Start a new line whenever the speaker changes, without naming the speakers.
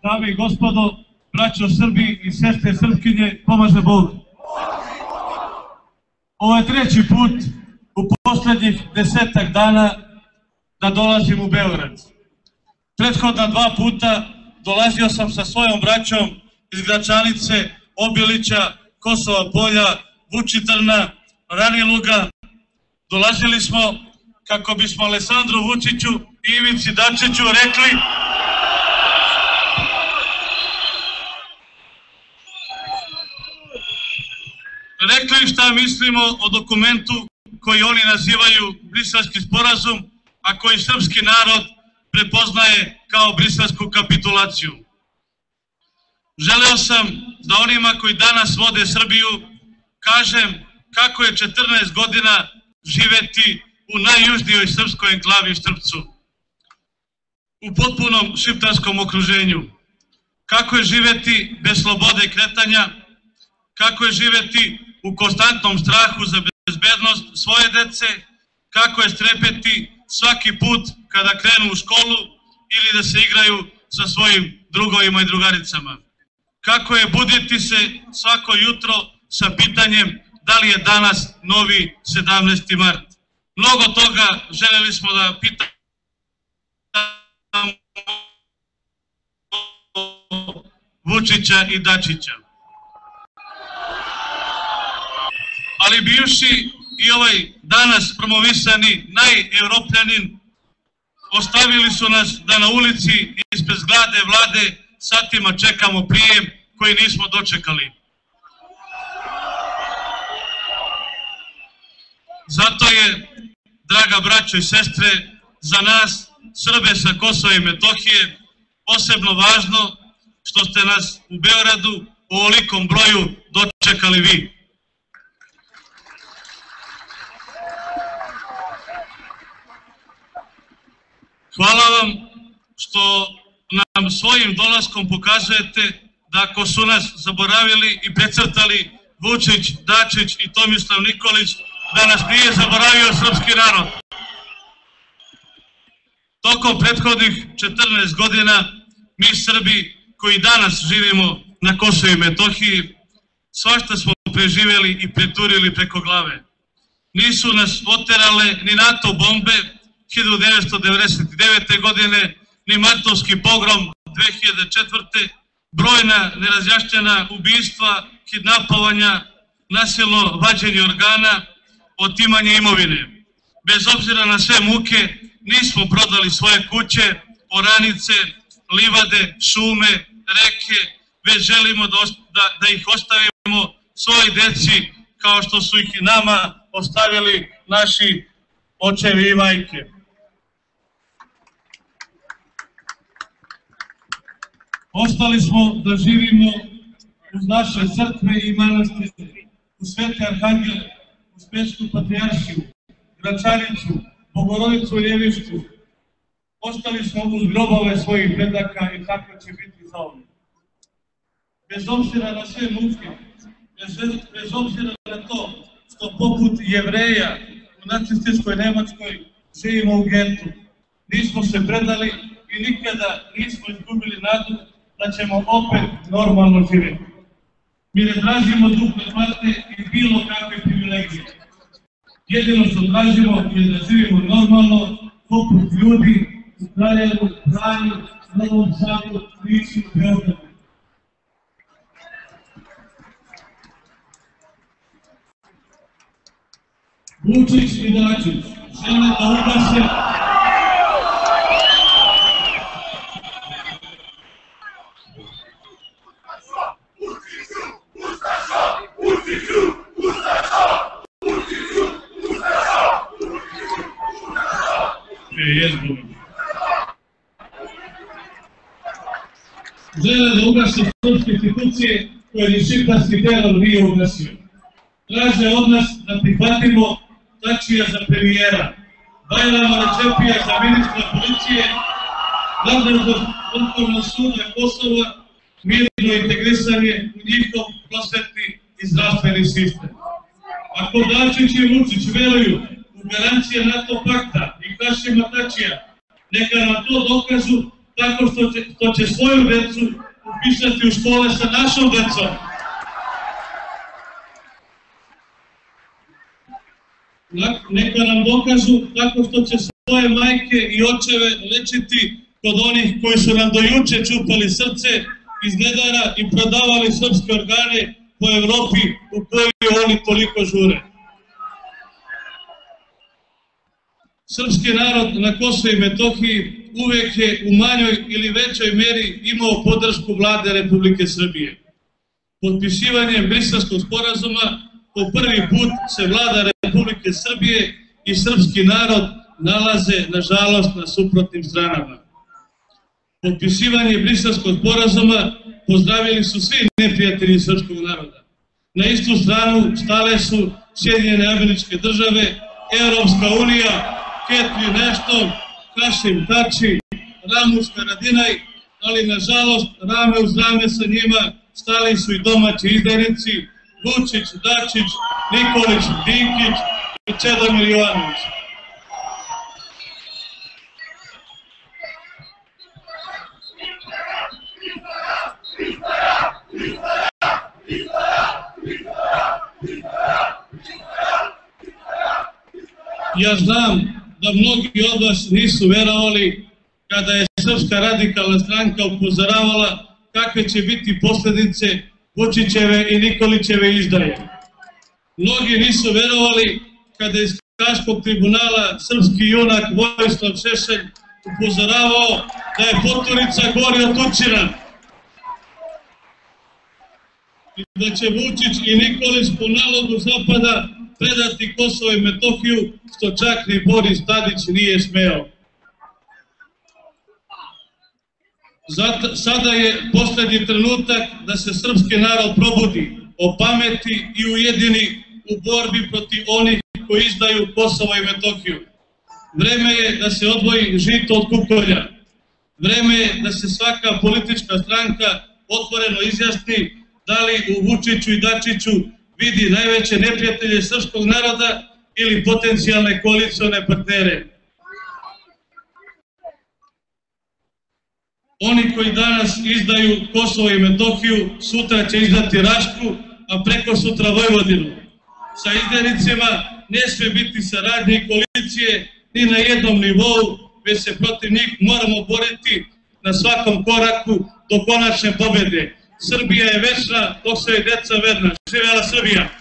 dame i gospodo, braćo Srbi i sestre Srpkinje, pomaže Bog. Ovo je treći put u poslednjih 10-ak dana da dolazim u Beograd. Prethodna 2 puta dolazio sam sa svojom braćom iz Gračanice, Obilića, Kosova Polja, Vučitrna, Raniluga. Dolazili smo kako bismo Aleksandru Vučiću i Ivici Dačiću rekli šta mislimo o dokumentu koji oni nazivaju Briselski sporazum, a koji srpski narod prepoznaje kao briselsku kapitulaciju. Želeo sam da onima koji danas vode Srbiju kažem kako je 14 godina živeti u najjužnijoj srpskoj enklavi Štrpcu, u potpunom šiptarskom okruženju. Kako je živeti bez slobode kretanja, kako je živeti u konstantnom strahu za bezbednost svoje dece, kako je strepeti svaki put kada krenu u školu ili da se igraju sa svojim drugovima i drugaricama. Kako je buditi se svako jutro sa pitanjem da li je danas novi 17. mart. Mnogo toga želeli smo da pitamo Vučića i Dačića. Ali bivši i ovaj danas promovisani najevropljanin ostavili su nas da na ulici ispred zgrade vlade satima čekamo prijem koji nismo dočekali. Zato je, draga braćo i sestre, za nas, Srbe sa Kosova i Metohije, posebno važno što ste nas u Beogradu u ovolikom broju dočekali vi. Hvala vam što nam svojim dolaskom pokazujete da ako su nas zaboravili i precrtali Vučić, Dačić i Tomislav Nikolić, da nas nije zaboravio srpski narod. Tokom prethodnih 14 godina mi Srbi koji danas živimo na Kosovu i Metohiji svašta smo preživjeli i preturili preko glave. Nisu nas oterale ni NATO bombe 1999. godine, ni martovski pogrom 2004. brojna nerazjašnjena ubistva, kidnapovanja, nasilno vađenje organa, otimanje imovine. Bez obzira na sve muke, nismo prodali svoje kuće, oranice, livade, šume, reke, već želimo da ih ostavimo svojoj deci kao što su ih i nama ostavili naši očevi i majke. Ostali smo da živimo uz naše crkve i manastire, u Sveti Arhangel, u Spetsku patrijaršiju, Gračanicu, Bogorodicu Ljevišću. Ostali smo uz grobove svojih predaka i tako će biti zauvijek. Bez obzira na sve muke, bez obzira na to što poput Jevreja u nacističkoj Nemačkoj živimo u getu, nismo se predali i nikada nismo izgubili nadu da ćemo opet normalno živjeti. Mi ne tražimo duple plate i bilo kakve privilegije. Jedino što tražimo je da živimo normalno, poput ljudi u Kraljevu, Vranju, Novom Sadu, Nišu, Beogradu. Vučić i Dačić žele da ugase srpske institucije koje ni šiptarski teror nije ugasio. Traže od nas da prihvatimo Tačija za premijera, Bajrama Recepija za ministra policije, nadležnost Vrhovnog suda Kosova, mirno integrisanje u njihov prosvetni i zdravstveni sistem. Ako Dačić i Vučić veruju u garancije NATO pakta i Hašima Tačija, neka nam to dokažu tako što će svoju decu upisati u škole sa našom decom. Neka nam dokažu tako što će svoje majke i očeve lečiti kod onih koji su nam do juče čupali srce iz nedara i prodavali srpske organe po Evropi u kojoj oni toliko žure. Srpski narod na Kosovu i Metohiji uvek je u manjoj ili većoj meri imao podršku vlade Republike Srbije. Potpisivanjem Briselskog sporazuma po prvi put se vlada Republike Srbije i srpski narod nalaze, nažalost, na suprotnim stranama. Potpisivanje Briselskog sporazuma pozdravili su svi neprijatelji srpskog naroda. Na istu stranu stale su Sjedinjene Američke Države, Evropska unija, Catherine Ashton, Hašim Tači, Ramuš Haradinaj, ali nažalost rame uz rame sa njima stali su i domaći izdajnici Vučić, Dačić, Nikolić, Dinkić i Čedomir Jovanović. Ja znam da mnogi od vas nisu verovali kada je Srpska radikalna stranka upozoravala kakve će biti posledice Vučićeve i Nikolićeve izdaje. Mnogi nisu verovali kada je iz Haškog tribunala srpski junak Vojislav Šešelj upozoravao da je Poturica gori od Tučina i da će Vučić i Nikolić po nalogu Zapada predati Kosovo i Metohiju, što čak ni Boris Tadić nije smeo. Sada je poslednji trenutak da se srpski narod probudi, opameti i ujedini u borbi protiv onih koji izdaju Kosovo i Metohiju. Vreme je da se odvoji žito od kukolja. Vreme je da se svaka politička stranka otvoreno izjasni da li u Vučiću i Dačiću vidi najveće neprijatelje srpskog naroda ili potencijalne koalicione partnere. Oni koji danas izdaju Kosovo i Metohiju, sutra će izdati Rašku, a preko sutra Vojvodinu. Sa izdajnicima ne sme biti saradnje i koalicije ni na jednom nivou, već se protiv njih moramo boriti na svakom koraku do konačne pobede. Srbija je večna dok se je deca verna. Živela Srbija!